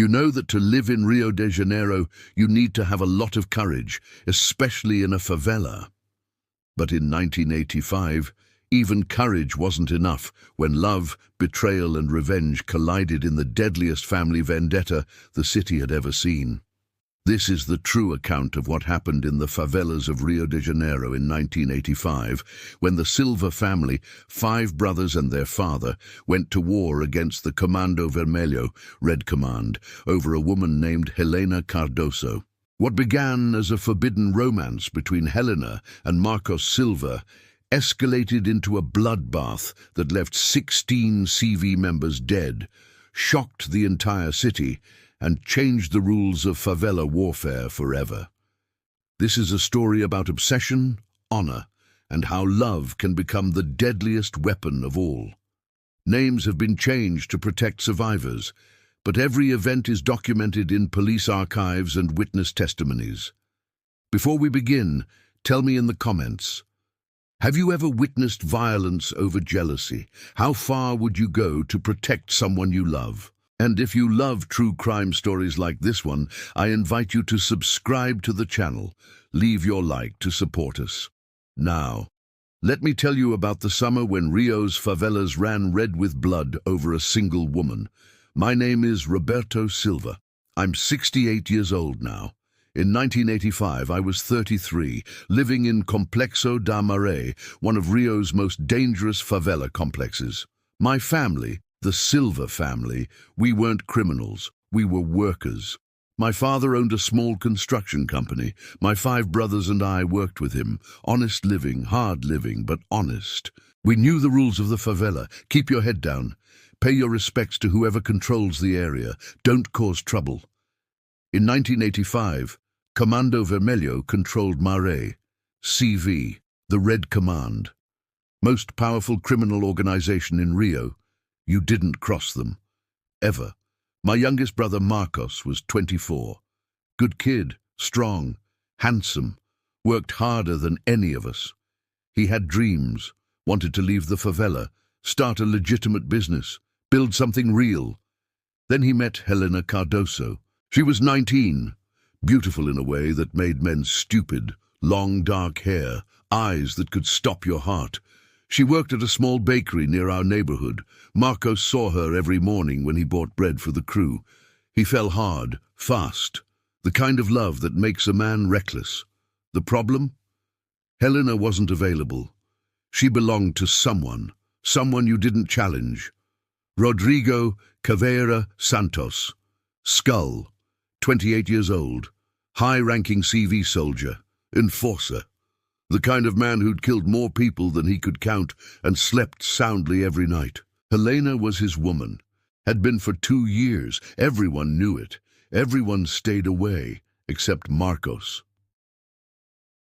You know that to live in Rio de Janeiro, you need to have a lot of courage, especially in a favela. But in 1985, even courage wasn't enough when love, betrayal and revenge collided in the deadliest family vendetta the city had ever seen. This is the true account of what happened in the favelas of Rio de Janeiro in 1985, when the Silva family, 5 brothers and their father, went to war against the Comando Vermelho, Red Command, over a woman named Helena Cardoso. What began as a forbidden romance between Helena and Marcos Silva escalated into a bloodbath that left 16 CV members dead, shocked the entire city, and changed the rules of favela warfare forever. This is a story about obsession, honor, and how love can become the deadliest weapon of all. Names have been changed to protect survivors, but every event is documented in police archives and witness testimonies. Before we begin, tell me in the comments, have you ever witnessed violence over jealousy? How far would you go to protect someone you love? And if you love true crime stories like this one, I invite you to subscribe to the channel. Leave your like to support us. Now, let me tell you about the summer when Rio's favelas ran red with blood over a single woman. My name is Roberto Silva. I'm 68 years old now. In 1985, I was 33, living in Complexo da Maré, one of Rio's most dangerous favela complexes. My family, the Silva family, we weren't criminals, we were workers. My father owned a small construction company. My 5 brothers and I worked with him. Honest living, hard living, but honest. We knew the rules of the favela. Keep your head down. Pay your respects to whoever controls the area. Don't cause trouble. In 1985, Comando Vermelho controlled Maré, CV, the Red Command. Most powerful criminal organization in Rio. You didn't cross them. Ever. My youngest brother Marcos was 24. Good kid, strong, handsome, worked harder than any of us. He had dreams, wanted to leave the favela, start a legitimate business, build something real. Then he met Helena Cardoso. She was 19, beautiful in a way that made men stupid, long dark hair, eyes that could stop your heart. She worked at a small bakery near our neighborhood. Marcos saw her every morning when he bought bread for the crew. He fell hard, fast, the kind of love that makes a man reckless. The problem? Helena wasn't available. She belonged to someone you didn't challenge. Rodrigo Caveira Santos, Skull, 28 years old, high-ranking CV soldier, enforcer. The kind of man who'd killed more people than he could count and slept soundly every night. Helena was his woman. Had been for 2 years. Everyone knew it. Everyone stayed away, except Marcos.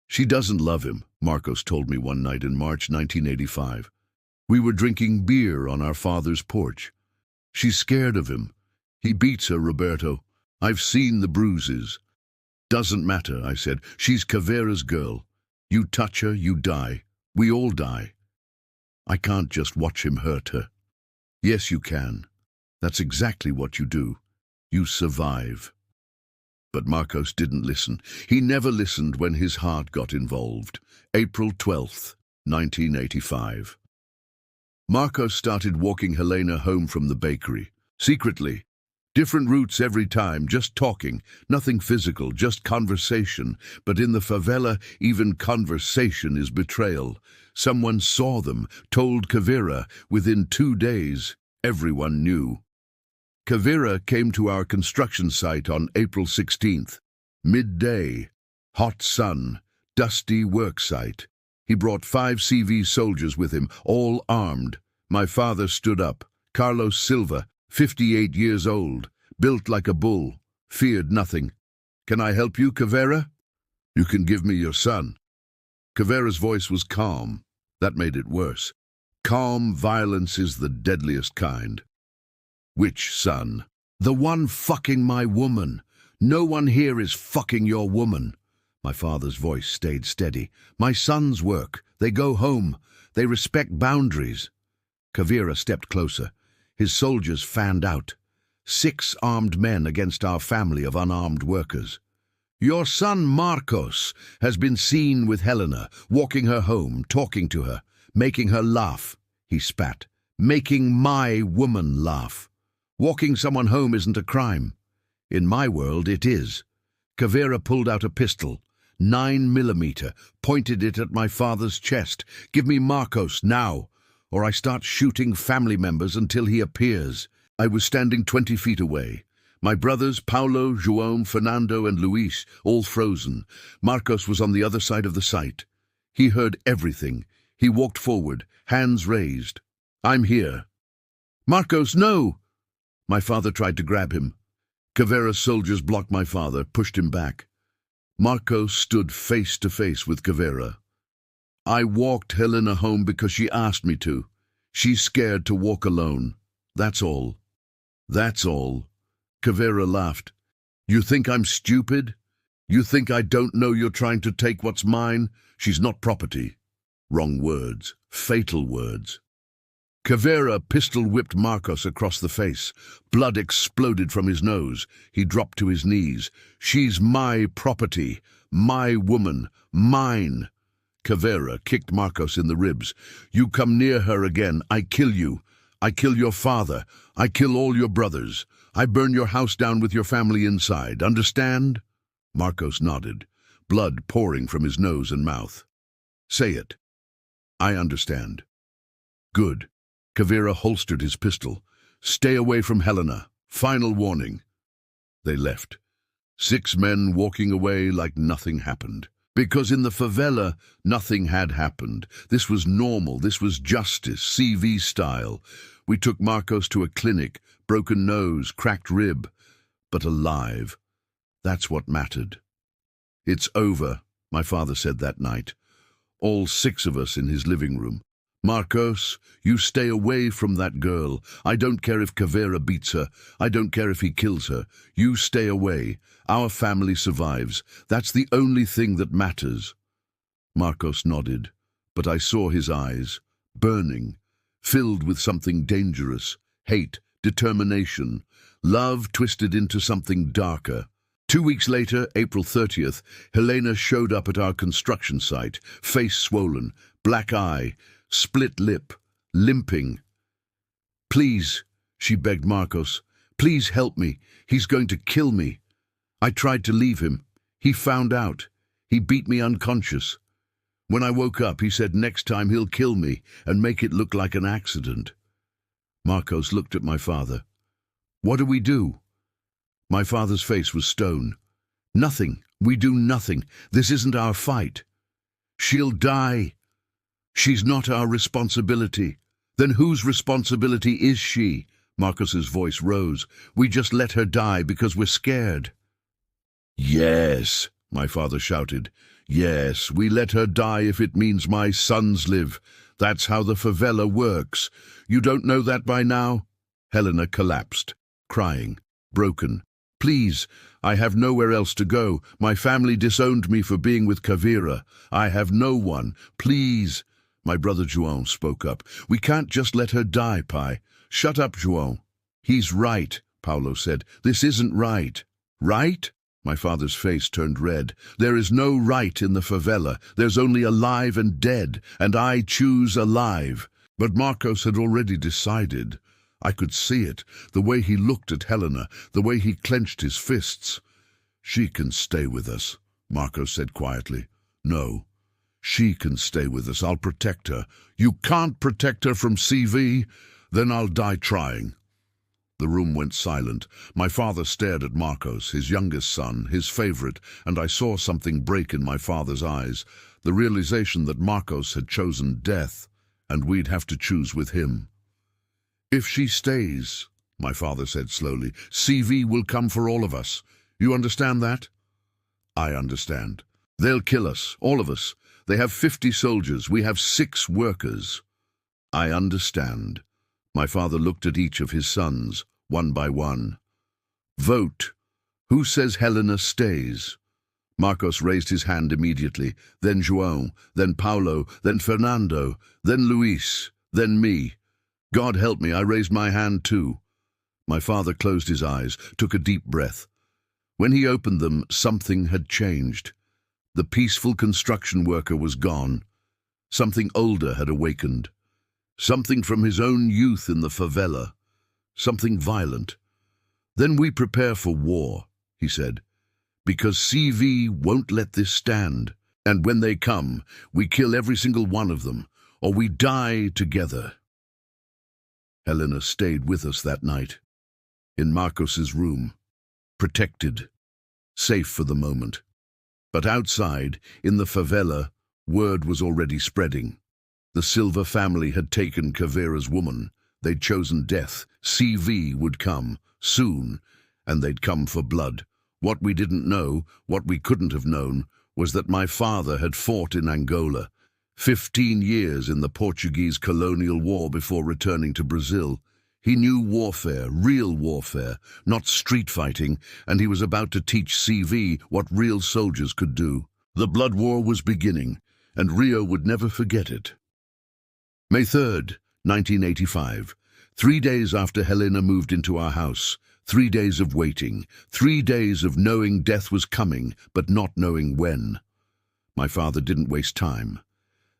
She doesn't love him, Marcos told me one night in March 1985. We were drinking beer on our father's porch. She's scared of him. He beats her, Roberto. I've seen the bruises. Doesn't matter, I said. She's Caveira's girl. You touch her, you die. We all die. I can't just watch him hurt her. Yes, you can. That's exactly what you do. You survive. But Marcos didn't listen. He never listened when his heart got involved. April 12th, 1985. Marcos started walking Helena home from the bakery. Secretly. Different routes every time, just talking, nothing physical, just conversation. But in the favela, even conversation is betrayal. Someone saw them, told Caveira. Within 2 days, everyone knew. Caveira came to our construction site on April 16th. Midday, hot sun, dusty work site. He brought 5 CV soldiers with him, all armed. My father stood up. Carlos Silva, 58 years old, built like a bull, feared nothing. Can I help you, Caveira? You can give me your son. Caveira's voice was calm. That made it worse. Calm violence is the deadliest kind. Which son? The one fucking my woman. No one here is fucking your woman. My father's voice stayed steady. My sons work. They go home. They respect boundaries. Caveira stepped closer. His soldiers fanned out. 6 armed men against our family of unarmed workers. Your son Marcos has been seen with Helena, walking her home, talking to her, making her laugh, he spat. Making my woman laugh. Walking someone home isn't a crime. In my world, it is. Kavira pulled out a pistol, 9mm, pointed it at my father's chest. Give me Marcos now, or I start shooting family members until he appears. I was standing 20 feet away. My brothers, Paulo, João, Fernando, and Luis, all frozen. Marcos was on the other side of the site. He heard everything. He walked forward, hands raised. I'm here. Marcos, no! My father tried to grab him. Kavira's soldiers blocked my father, pushed him back. Marcos stood face to face with Kavira. I walked Helena home because she asked me to. She's scared to walk alone. That's all. That's all. Kavira laughed. You think I'm stupid? You think I don't know you're trying to take what's mine? She's not property. Wrong words. Fatal words. Kavira pistol-whipped Marcos across the face. Blood exploded from his nose. He dropped to his knees. She's my property. My woman. Mine. Kavira kicked Marcos in the ribs. You come near her again, I kill you. I kill your father. I kill all your brothers. I burn your house down with your family inside. Understand? Marcos nodded, blood pouring from his nose and mouth. Say it. I understand. Good. Kavira holstered his pistol. Stay away from Helena. Final warning. They left. 6 men walking away like nothing happened. Because in the favela, nothing had happened. This was normal. This was justice, CV style. We took Marcos to a clinic, broken nose, cracked rib, but alive. That's what mattered. It's over, my father said that night. All 6 of us in his living room. Marcos, you stay away from that girl. I don't care if Kavira beats her. I don't care if he kills her. You stay away. Our family survives. That's the only thing that matters. Marcos nodded, but I saw his eyes, burning, filled with something dangerous, hate, determination, love twisted into something darker. 2 weeks later, April 30th, Helena showed up at our construction site, face swollen, black eye, split lip, limping. Please, she begged Marcos, please help me. He's going to kill me. I tried to leave him. He found out. He beat me unconscious. When I woke up, he said next time he'll kill me and make it look like an accident. Marcos looked at my father. What do we do? My father's face was stone. Nothing. We do nothing. This isn't our fight. She'll die. She's not our responsibility. Then whose responsibility is she? Marcos's voice rose. We just let her die because we're scared. Yes, my father shouted. Yes, we let her die if it means my sons live. That's how the favela works. You don't know that by now? Helena collapsed, crying, broken. Please, I have nowhere else to go. My family disowned me for being with Kavira. I have no one. Please. My brother João spoke up. We can't just let her die, Pai. Shut up, João. He's right, Paulo said. This isn't right. Right? My father's face turned red. There is no right in the favela. There's only alive and dead, and I choose alive. But Marcos had already decided. I could see it, the way he looked at Helena, the way he clenched his fists. She can stay with us, Marcos said quietly. No. She can stay with us. I'll protect her. You can't protect her from CV? Then I'll die trying. The room went silent. My father stared at Marcos, his youngest son, his favorite, and I saw something break in my father's eyes, the realization that Marcos had chosen death, and we'd have to choose with him. If she stays, my father said slowly, CV will come for all of us. You understand that? I understand. They'll kill us, all of us. They have 50 soldiers. We have 6 workers. I understand. My father looked at each of his sons, one by one. Vote. Who says Helena stays? Marcos raised his hand immediately, then João, then Paulo, then Fernando, then Luis, then me. God help me, I raised my hand too. My father closed his eyes, took a deep breath. When he opened them, something had changed. The peaceful construction worker was gone. Something older had awakened. Something from his own youth in the favela. Something violent. "Then we prepare for war," he said, "because CV won't let this stand. And when they come, we kill every single one of them, or we die together." Helena stayed with us that night, in Marcos's room, protected, safe for the moment. But outside, in the favela, word was already spreading. The Silva family had taken Caveira's woman. They'd chosen death. CV would come, soon, and they'd come for blood. What we didn't know, what we couldn't have known, was that my father had fought in Angola, 15 years in the Portuguese colonial war before returning to Brazil. He knew warfare, real warfare, not street fighting, and he was about to teach CV what real soldiers could do. The blood war was beginning, and Rio would never forget it. May 3rd, 1985. 3 days after Helena moved into our house. 3 days of waiting. 3 days of knowing death was coming, but not knowing when. My father didn't waste time.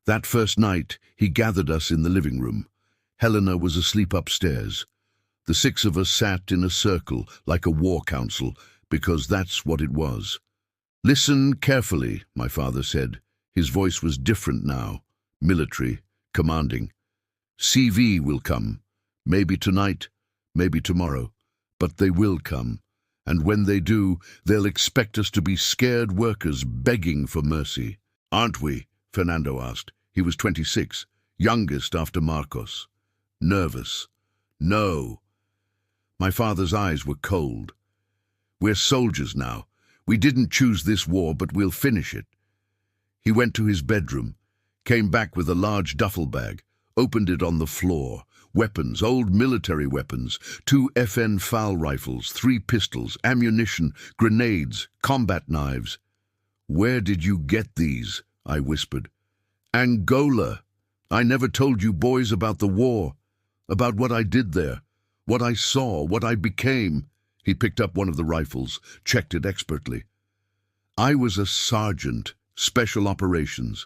That first night, he gathered us in the living room. Helena was asleep upstairs. The 6 of us sat in a circle, like a war council, because that's what it was. "Listen carefully," my father said. His voice was different now, military, commanding. "CV will come. Maybe tonight, maybe tomorrow. But they will come. And when they do, they'll expect us to be scared workers begging for mercy." "Aren't we?" Fernando asked. He was 26, youngest after Marcos. Nervous. "No." My father's eyes were cold. "We're soldiers now. We didn't choose this war, but we'll finish it." He went to his bedroom, came back with a large duffel bag, opened it on the floor. Weapons, old military weapons, 2 FN FAL rifles, 3 pistols, ammunition, grenades, combat knives. "Where did you get these?" I whispered. "Angola. I never told you boys about the war, about what I did there, what I saw, what I became." He picked up one of the rifles, checked it expertly. "I was a sergeant, special operations.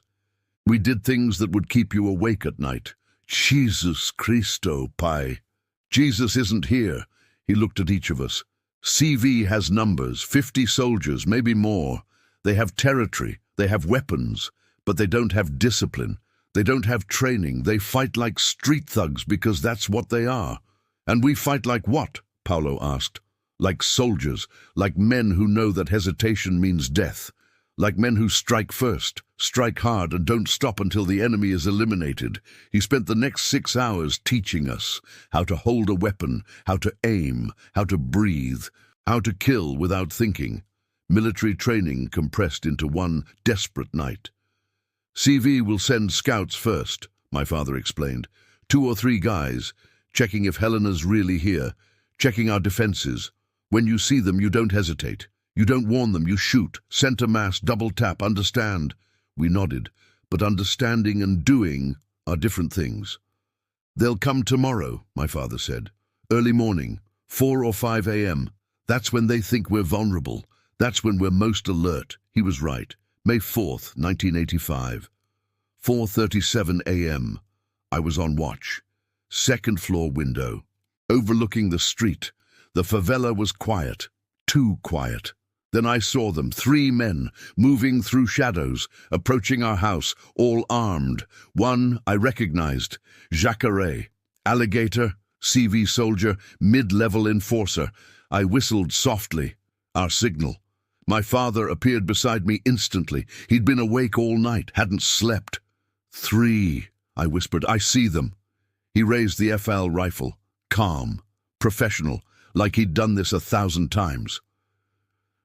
We did things that would keep you awake at night." "Jesus Christo, Pai. Jesus isn't here." He looked at each of us. "CV has numbers, 50 soldiers, maybe more. They have territory, they have weapons, but they don't have discipline. They don't have training. They fight like street thugs because that's what they are." "And we fight like what?" Paulo asked. "Like soldiers, like men who know that hesitation means death. Like men who strike first, strike hard, and don't stop until the enemy is eliminated." He spent the next 6 hours teaching us how to hold a weapon, how to aim, how to breathe, how to kill without thinking. Military training compressed into one desperate night. "CV will send scouts first," my father explained. 2 or 3 guys, checking if Helena's really here, checking our defenses. When you see them, you don't hesitate. You don't warn them, you shoot. Center mass, double tap, understand. We nodded, but understanding and doing are different things. "They'll come tomorrow," my father said. "Early morning, 4 or 5 a.m. That's when they think we're vulnerable. That's when we're most alert." He was right. May 4th, 1985. 4:37 a.m. I was on watch. 2nd floor window. Overlooking the street. The favela was quiet. Too quiet. Then I saw them, 3 men, moving through shadows, approaching our house, all armed. One I recognized, Jacare, alligator, CV soldier, mid-level enforcer. I whistled softly, our signal. My father appeared beside me instantly. He'd been awake all night, hadn't slept. 3, I whispered, "I see them." He raised the FL rifle, calm, professional, like he'd done this 1,000 times.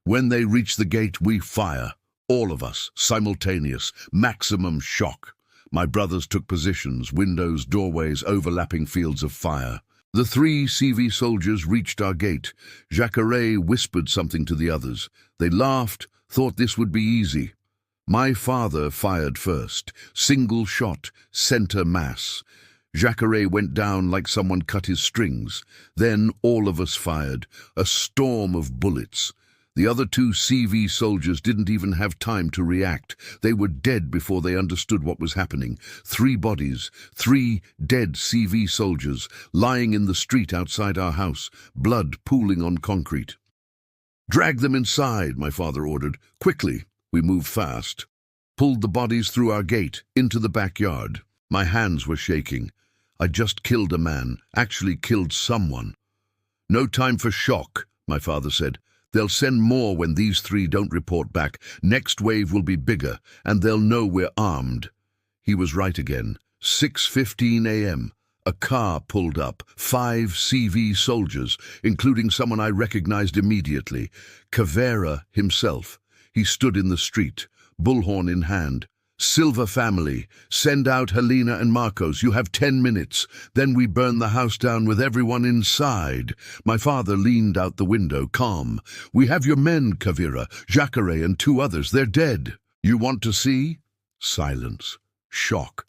When they reach the gate, we fire. All of us, simultaneous, maximum shock. My brothers took positions, windows, doorways, overlapping fields of fire. The 3 CV soldiers reached our gate. Jacare whispered something to the others. They laughed, thought this would be easy. My father fired first. Single shot, center mass. Jacare went down like someone cut his strings. Then all of us fired, a storm of bullets. The other two CV soldiers didn't even have time to react. They were dead before they understood what was happening. 3 bodies, 3 dead CV soldiers, lying in the street outside our house, blood pooling on concrete. "Drag them inside," my father ordered. "Quickly." We moved fast. Pulled the bodies through our gate, into the backyard. My hands were shaking. I just killed a man, actually killed someone. "No time for shock," my father said. "They'll send more when these 3 don't report back. Next wave will be bigger, and they'll know we're armed." He was right again. 6:15 a.m. A car pulled up, 5 CV soldiers, including someone I recognized immediately. Caveira himself. He stood in the street, bullhorn in hand. "Silva family, send out Helena and Marcos. You have 10 minutes. Then we burn the house down with everyone inside." My father leaned out the window, calm. "We have your men, Caveira, Jacare and 2 others. They're dead. You want to see?" Silence. Shock.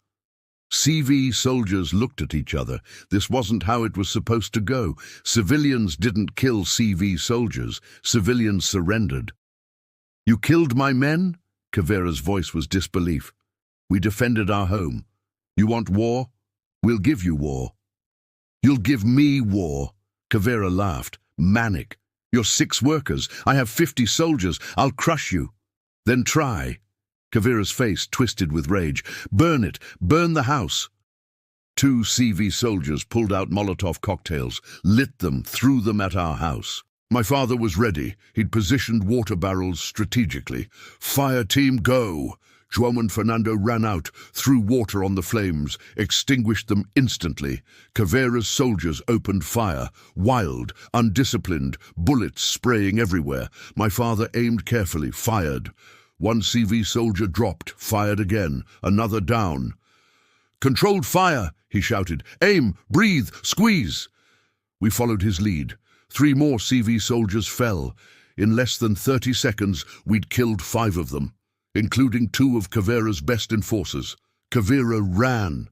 CV soldiers looked at each other. This wasn't how it was supposed to go. Civilians didn't kill CV soldiers. Civilians surrendered. "You killed my men?" Caveira's voice was disbelief. "We defended our home. You want war? We'll give you war." "You'll give me war." Caveira laughed, manic. "You're 6 workers. I have 50 soldiers. I'll crush you." "Then try." Caveira's face twisted with rage. "Burn it. Burn the house." 2 CV soldiers pulled out Molotov cocktails, lit them, threw them at our house. My father was ready. He'd positioned water barrels strategically. "Fire team, go!" João and Fernando ran out, threw water on the flames, extinguished them instantly. Caveira's soldiers opened fire, wild, undisciplined, bullets spraying everywhere. My father aimed carefully, fired. 1 CV soldier dropped, fired again, another down. "Controlled fire," he shouted. "Aim, breathe, squeeze." We followed his lead. 3 more CV soldiers fell. In less than 30 seconds, we'd killed 5 of them, including 2 of Caveira's best enforcers. Caveira ran,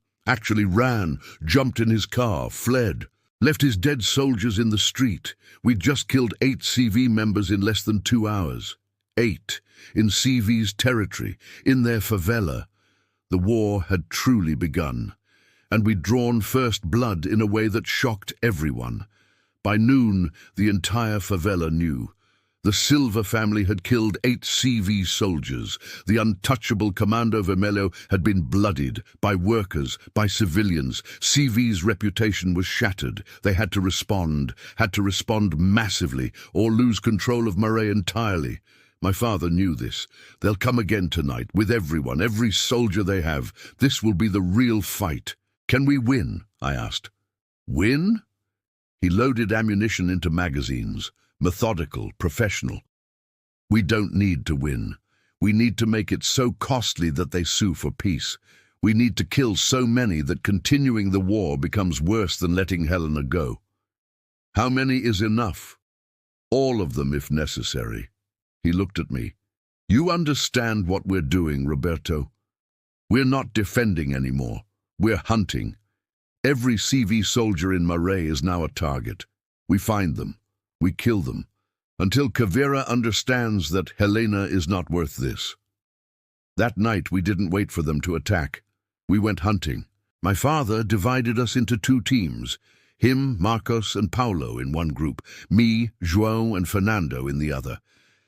jumped in his car, fled, left his dead soldiers in the street. We'd just killed 8 CV members in less than 2 hours. 8, in CV's territory, in their favela. The war had truly begun, and we'd drawn first blood in a way that shocked everyone. By noon, the entire favela knew. The Silva family had killed 8 CV soldiers. The untouchable Comando Vermelho had been bloodied by workers, by civilians. CV's reputation was shattered. They had to respond massively, or lose control of Marais entirely. My father knew this. "They'll come again tonight, with everyone, every soldier they have. This will be the real fight." "Can we win?" I asked. "Win?" He loaded ammunition into magazines, methodical, professional. "We don't need to win. We need to make it so costly that they sue for peace. We need to kill so many that continuing the war becomes worse than letting Helena go." "How many is enough?" "All of them, if necessary." He looked at me. "You understand what we're doing, Roberto? We're not defending anymore. We're hunting. Every CV soldier in Marais is now a target. We find them. We kill them. Until Caveira understands that Helena is not worth this." That night we didn't wait for them to attack. We went hunting. My father divided us into 2 teams. Him, Marcos, and Paulo in one group. Me, João, and Fernando in the other.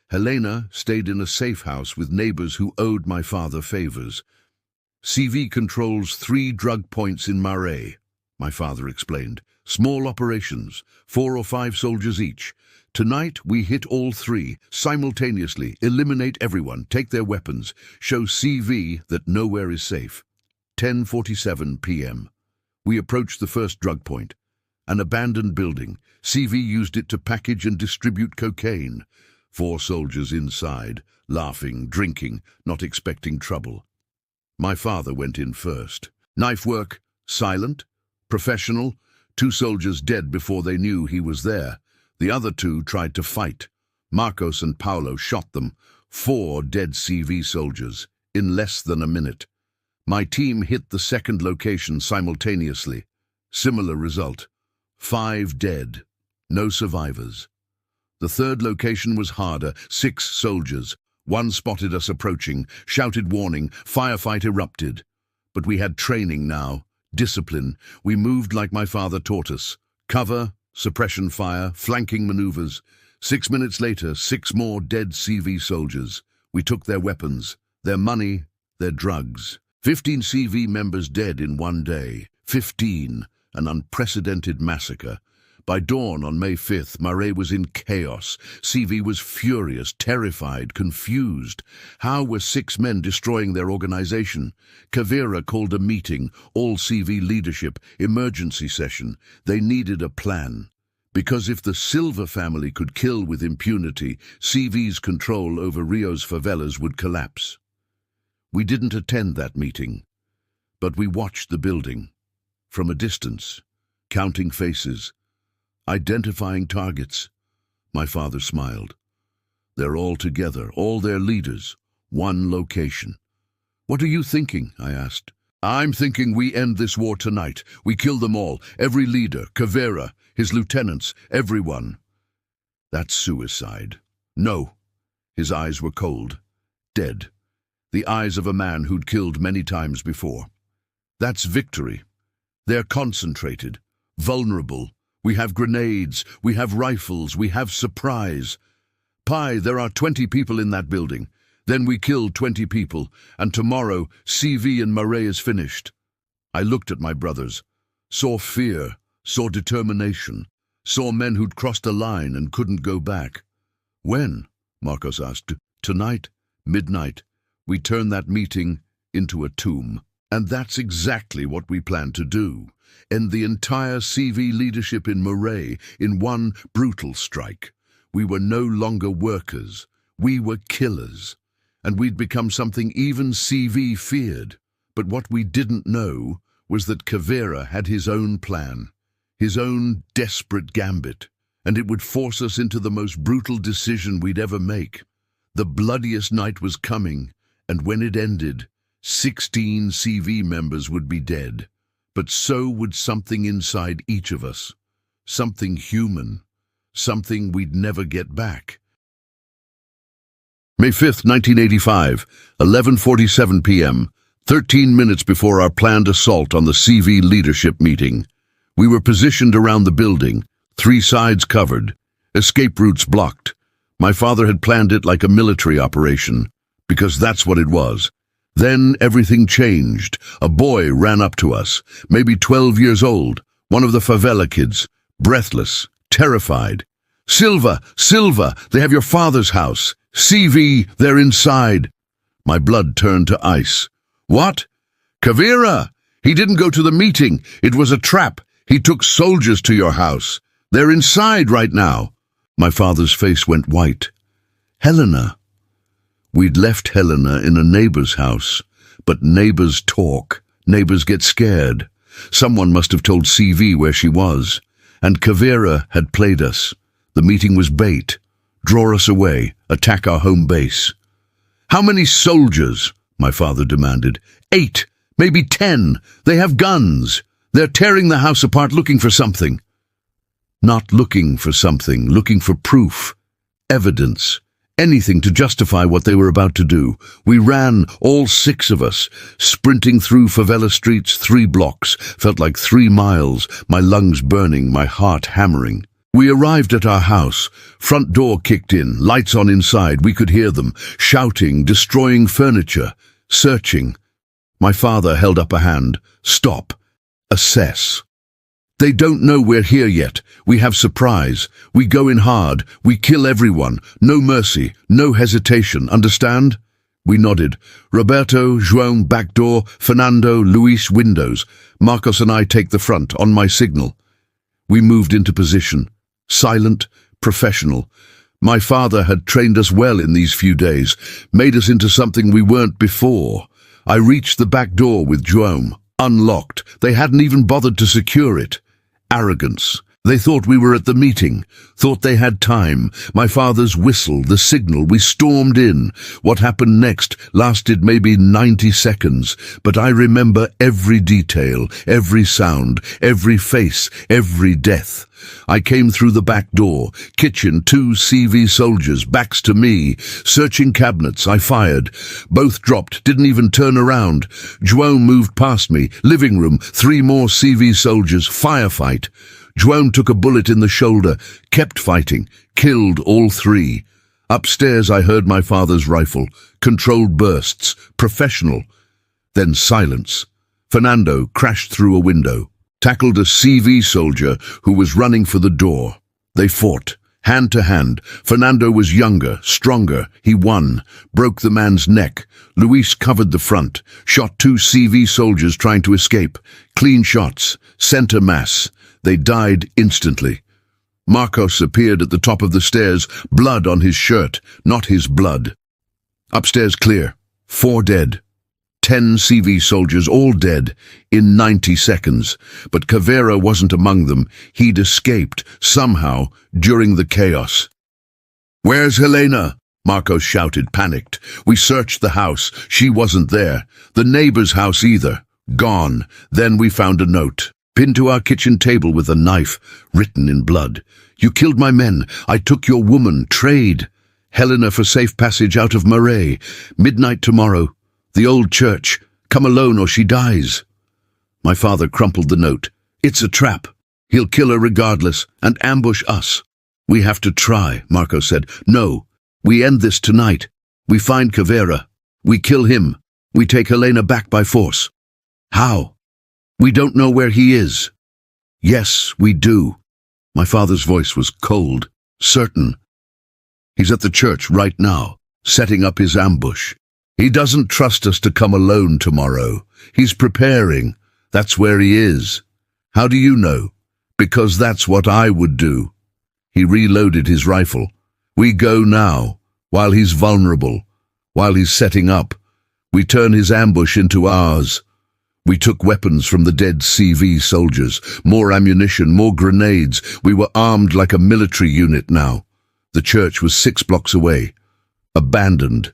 Helena stayed in a safe house with neighbors who owed my father favors. "CV controls 3 drug points in Marais," my father explained. "Small operations, 4 or 5 soldiers each. Tonight we hit all 3, simultaneously, eliminate everyone, take their weapons, show CV that nowhere is safe." 10:47 p.m. We approached the first drug point. An abandoned building. CV used it to package and distribute cocaine. 4 soldiers inside, laughing, drinking, not expecting trouble. My father went in first. Knife work, silent, professional. 2 soldiers dead before they knew he was there. The other 2 tried to fight. Marcos and Paulo shot them. 4 dead CV soldiers, in less than a minute. My team hit the second location simultaneously. Similar result. 5 dead. No survivors. The third location was harder. 6 soldiers. One spotted us approaching, shouted warning, firefight erupted. But we had training now, discipline. We moved like my father taught us. Cover, suppression fire, flanking maneuvers. 6 minutes later, 6 more dead CV soldiers. We took their weapons, their money, their drugs. 15 CV members dead in one day. 15, an unprecedented massacre. By dawn on May 5th, Marais was in chaos. CV was furious, terrified, confused. How were 6 men destroying their organization? Caveira called a meeting, all CV leadership, emergency session. They needed a plan. Because if the Silva family could kill with impunity, CV's control over Rio's favelas would collapse. We didn't attend that meeting, but we watched the building. From a distance, counting faces, identifying targets. My father smiled. They're all together, all their leaders, one location. What are you thinking? I asked. I'm thinking we end this war tonight. We kill them all, every leader, Caveira, his lieutenants, everyone. That's suicide. No. His eyes were cold, dead. The eyes of a man who'd killed many times before. That's victory. They're concentrated, vulnerable. We have grenades, we have rifles, we have surprise. Pi, there are 20 people in that building. Then we kill 20 people, and tomorrow CV and Marais is finished. I looked at my brothers, saw fear, saw determination, saw men who'd crossed a line and couldn't go back. When? Marcos asked. Tonight, midnight. We turn that meeting into a tomb. And that's exactly what we plan to do. End the entire CV leadership in Marais in one brutal strike. We were no longer workers. We were killers. And we'd become something even CV feared. But what we didn't know was that Caveira had his own plan, his own desperate gambit, and it would force us into the most brutal decision we'd ever make. The bloodiest night was coming, and when it ended, 16 CV members would be dead. But so would something inside each of us. Something human. Something we'd never get back. May 5th, 1985, 11:47 p.m., 13 minutes before our planned assault on the CV leadership meeting. We were positioned around the building, 3 sides covered, escape routes blocked. My father had planned it like a military operation, because that's what it was. Then everything changed. A boy ran up to us, maybe 12 years old, one of the favela kids, breathless, terrified. Silva, Silva, they have your father's house. CV, they're inside. My blood turned to ice. What? Caveira! He didn't go to the meeting. It was a trap. He took soldiers to your house. They're inside right now. My father's face went white. Helena. We'd left Helena in a neighbor's house, but neighbors talk, neighbors get scared. Someone must have told CV where she was, and Caveira had played us. The meeting was bait. Draw us away, attack our home base. How many soldiers? My father demanded. 8, maybe 10. They have guns. They're tearing the house apart looking for something. Not looking for something, looking for proof, evidence. Anything to justify what they were about to do. We ran, all 6 of us, sprinting through favela streets 3 blocks, felt like 3 miles, my lungs burning, my heart hammering. We arrived at our house. Front door kicked in, lights on inside. We could hear them, shouting, destroying furniture, searching. My father held up a hand. Stop. Assess. They don't know we're here yet. We have surprise. We go in hard. We kill everyone. No mercy. No hesitation. Understand? We nodded. Roberto, João, back door. Fernando, Luis, windows. Marcos and I take the front, on my signal. We moved into position. Silent, professional. My father had trained us well in these few days, made us into something we weren't before. I reached the back door with João. Unlocked. They hadn't even bothered to secure it. Arrogance. They thought we were at the meeting, thought they had time. My father's whistle, the signal, we stormed in. What happened next lasted maybe 90 seconds, but I remember every detail, every sound, every face, every death. I came through the back door, kitchen, 2 CV soldiers, backs to me, searching cabinets. I fired. Both dropped, didn't even turn around. João moved past me, living room, 3 more CV soldiers, firefight. João took a bullet in the shoulder, kept fighting, killed all 3. Upstairs I heard my father's rifle, controlled bursts, professional. Then silence. Fernando crashed through a window, tackled a CV soldier who was running for the door. They fought, hand to hand. Fernando was younger, stronger. He won, broke the man's neck. Luis covered the front, shot 2 CV soldiers trying to escape. Clean shots, center mass. They died instantly. Marcos appeared at the top of the stairs, blood on his shirt, not his blood. Upstairs clear, 4 dead. 10 CV soldiers, all dead, in 90 seconds. But Caveira wasn't among them. He'd escaped, somehow, during the chaos. "Where's Helena?" Marcos shouted, panicked. We searched the house. She wasn't there. The neighbor's house either. Gone. Then we found a note, pinned to our kitchen table with a knife, written in blood. "You killed my men. I took your woman. Trade. Helena for safe passage out of Marais. Midnight tomorrow. The old church. Come alone or she dies." My father crumpled the note. "It's a trap. He'll kill her regardless and ambush us." "We have to try," Marco said. "No. We end this tonight. We find Caveira. We kill him. We take Helena back by force." "How?" "We don't know where he is." "Yes, we do." My father's voice was cold, certain. "He's at the church right now, setting up his ambush. He doesn't trust us to come alone tomorrow. He's preparing. That's where he is." "How do you know?" "Because that's what I would do." He reloaded his rifle. "We go now, while he's vulnerable, while he's setting up. We turn his ambush into ours." We took weapons from the dead CV soldiers, more ammunition, more grenades. We were armed like a military unit now. The church was 6 blocks away. Abandoned.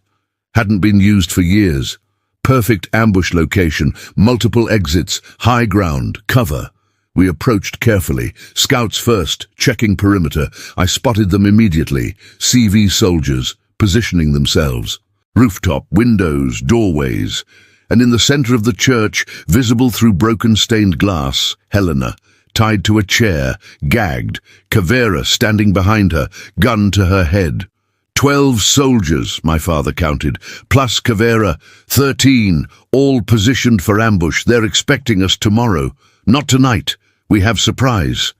Hadn't been used for years. Perfect ambush location, multiple exits, high ground, cover. We approached carefully, scouts first, checking perimeter. I spotted them immediately, CV soldiers, positioning themselves. Rooftop, windows, doorways. And in the center of the church, visible through broken stained glass, Helena, tied to a chair, gagged, Caveira standing behind her, gun to her head. 12 soldiers, my father counted, plus Caveira, 13, all positioned for ambush. They're expecting us tomorrow, not tonight. We have surprise.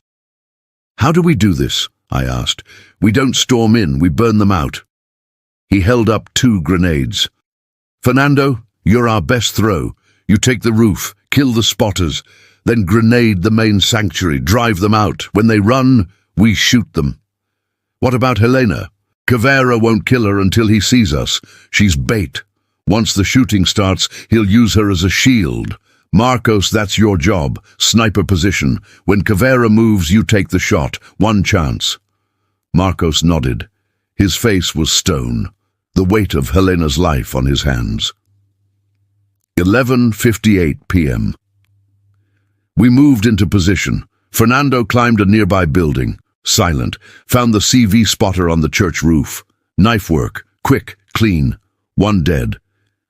"How do we do this?" I asked. "We don't storm in, we burn them out." He held up 2 grenades. "Fernando, you're our best throw. You take the roof, kill the spotters, then grenade the main sanctuary, drive them out. When they run, we shoot them." "What about Helena?" "Caveira won't kill her until he sees us. She's bait. Once the shooting starts, he'll use her as a shield. Marcos, that's your job. Sniper position. When Caveira moves, you take the shot. 1 chance." Marcos nodded. His face was stone, the weight of Helena's life on his hands. 11:58 p.m. We moved into position. Fernando climbed a nearby building, silent, found the CV spotter on the church roof. Knife work, quick, clean, 1 dead.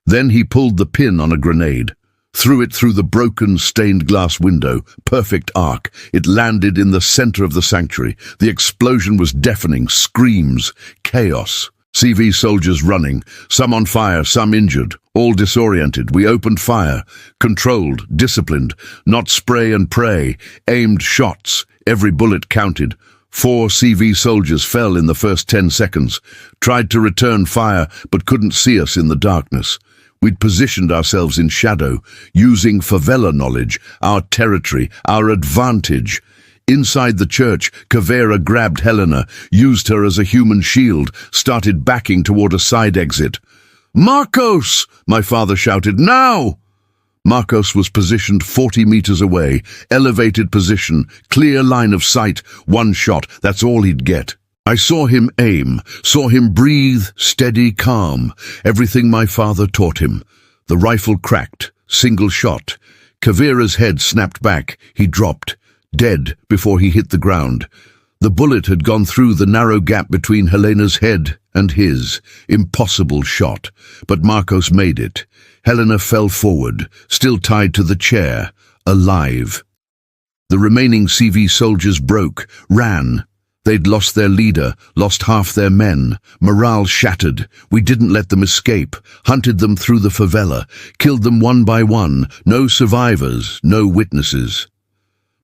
Then he pulled the pin on a grenade, threw it through the broken stained glass window, perfect arc. It landed in the center of the sanctuary. The explosion was deafening, screams, chaos. CV soldiers running, some on fire, some injured, all disoriented. We opened fire, controlled, disciplined, not spray and pray, aimed shots. Every bullet counted. 4 CV soldiers fell in the first 10 seconds, tried to return fire but couldn't see us in the darkness. We'd positioned ourselves in shadow, using favela knowledge, our territory, our advantage. Inside the church, Caveira grabbed Helena, used her as a human shield, started backing toward a side exit. "Marcos!" my father shouted. "Now!" Marcos was positioned 40 meters away, elevated position, clear line of sight, one shot, that's all he'd get. I saw him aim, saw him breathe, steady, calm, everything my father taught him. The rifle cracked, single shot. Kavira's head snapped back, he dropped, dead before he hit the ground. The bullet had gone through the narrow gap between Helena's head and his. Impossible shot, but Marcos made it. Helena fell forward, still tied to the chair, alive. The remaining CV soldiers broke, ran. They'd lost their leader, lost half their men. Morale shattered. We didn't let them escape, hunted them through the favela, killed them one by one. No survivors, no witnesses.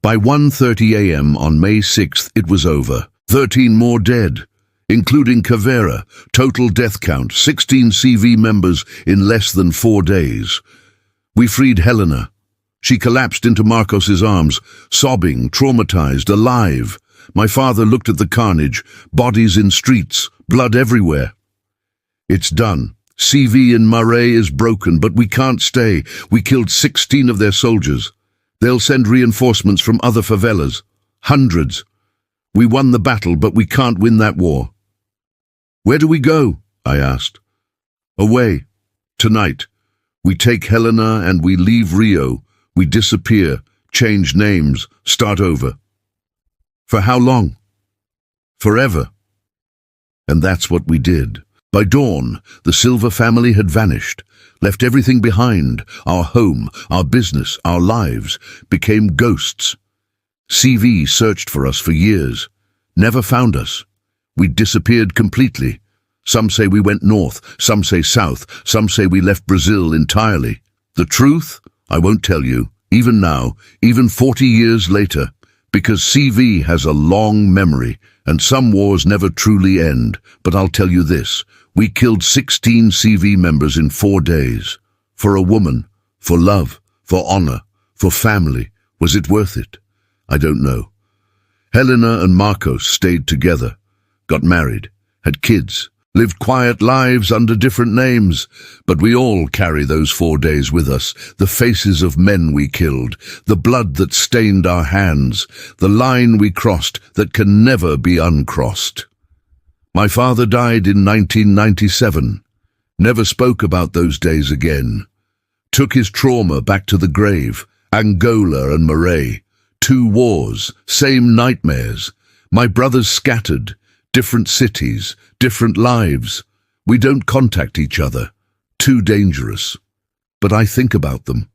By 1:30 a.m. on May 6th, it was over. 13 more dead, including Kavira. Total death count, 16 CV members in less than 4 days. We freed Helena. She collapsed into Marcos's arms, sobbing, traumatized, alive. My father looked at the carnage, bodies in streets, blood everywhere. It's done. CV in Marais is broken, but we can't stay. We killed 16 of their soldiers. They'll send reinforcements from other favelas. Hundreds. We won the battle, but we can't win that war. Where do we go? I asked. Away. Tonight. We take Helena and we leave Rio. We disappear, change names, start over. For how long? Forever. And that's what we did. By dawn, the Silva family had vanished, left everything behind. Our home, our business, our lives became ghosts. CV searched for us for years, never found us. We disappeared completely. Some say we went north, some say south, some say we left Brazil entirely. The truth? I won't tell you, even now, even 40 years later. Because CV has a long memory, and some wars never truly end. But I'll tell you this, we killed 16 CV members in 4 days. For a woman, for love, for honor, for family. Was it worth it? I don't know. Helena and Marcos stayed together, got married, had kids, lived quiet lives under different names, but we all carry those 4 days with us, the faces of men we killed, the blood that stained our hands, the line we crossed that can never be uncrossed. My father died in 1997, never spoke about those days again, took his trauma back to the grave, Angola and Marais, 2 wars, same nightmares, my brothers scattered, different cities, different lives. We don't contact each other. Too dangerous. But I think about them.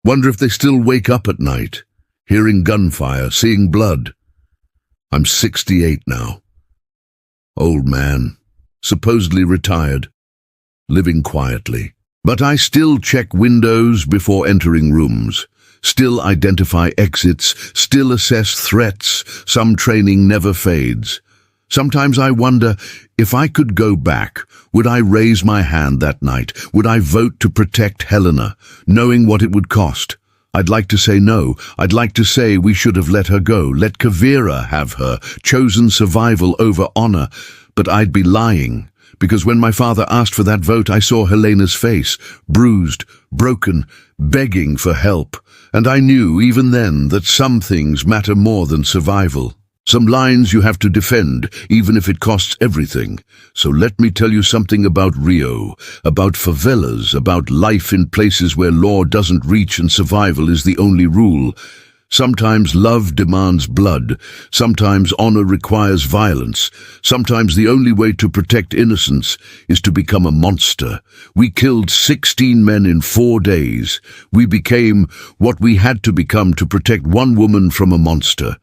Wonder if they still wake up at night, hearing gunfire, seeing blood. I'm 68 now. Old man, supposedly retired, living quietly. But I still check windows before entering rooms, still identify exits, still assess threats. Some training never fades. Sometimes I wonder, if I could go back, would I raise my hand that night? Would I vote to protect Helena, knowing what it would cost? I'd like to say no. I'd like to say we should have let her go, let Kavira have her, chosen survival over honor. But I'd be lying, because when my father asked for that vote, I saw Helena's face, bruised, broken, begging for help. And I knew, even then, that some things matter more than survival. Some lines you have to defend, even if it costs everything. So let me tell you something about Rio, about favelas, about life in places where law doesn't reach and survival is the only rule. Sometimes love demands blood. Sometimes honor requires violence. Sometimes the only way to protect innocence is to become a monster. We killed 16 men in 4 days. We became what we had to become to protect one woman from a monster.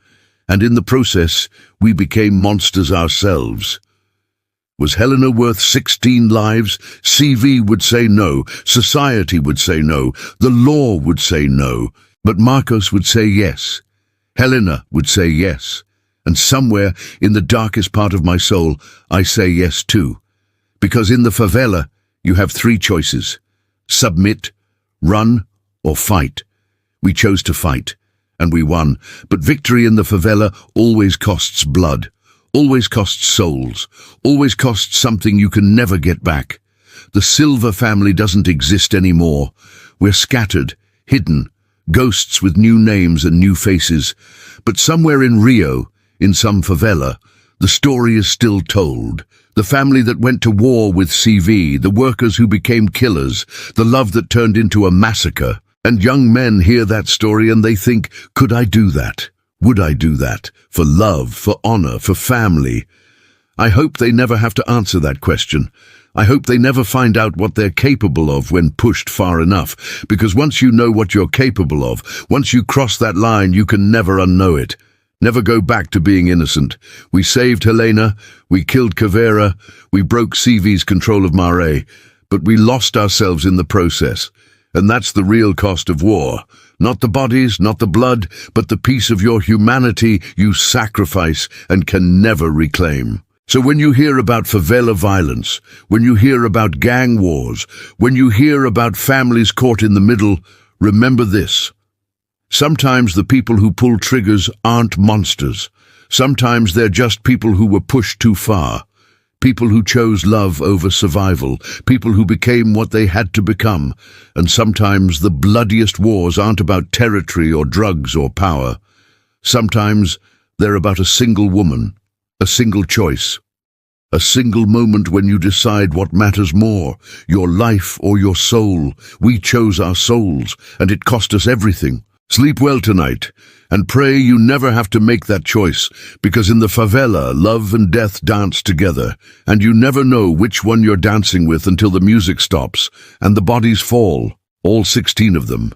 And in the process, we became monsters ourselves. Was Helena worth 16 lives? CV would say no, society would say no, the law would say no, but Marcos would say yes. Helena would say yes. And somewhere in the darkest part of my soul, I say yes too. Because in the favela, you have 3 choices: submit, run, or fight. We chose to fight. And we won, but victory in the favela always costs blood, always costs souls, always costs something you can never get back. The Silva family doesn't exist anymore. We're scattered, hidden, ghosts with new names and new faces. But somewhere in Rio, in some favela, the story is still told. The family that went to war with CV, the workers who became killers, the love that turned into a massacre. And young men hear that story and they think, could I do that? Would I do that? For love, for honor, for family? I hope they never have to answer that question. I hope they never find out what they're capable of when pushed far enough, because once you know what you're capable of, once you cross that line, you can never unknow it. Never go back to being innocent. We saved Helena, we killed Caveira, we broke CV's control of Mare, but we lost ourselves in the process. And that's the real cost of war. Not the bodies, not the blood, but the piece of your humanity you sacrifice and can never reclaim. So when you hear about favela violence, when you hear about gang wars, when you hear about families caught in the middle, remember this. Sometimes the people who pull triggers aren't monsters. Sometimes they're just people who were pushed too far. People who chose love over survival, people who became what they had to become. And sometimes the bloodiest wars aren't about territory or drugs or power. Sometimes they're about a single woman, a single choice, a single moment when you decide what matters more, your life or your soul. We chose our souls, and it cost us everything. Sleep well tonight, and pray you never have to make that choice, because in the favela, love and death dance together, and you never know which one you're dancing with until the music stops and the bodies fall, all 16 of them.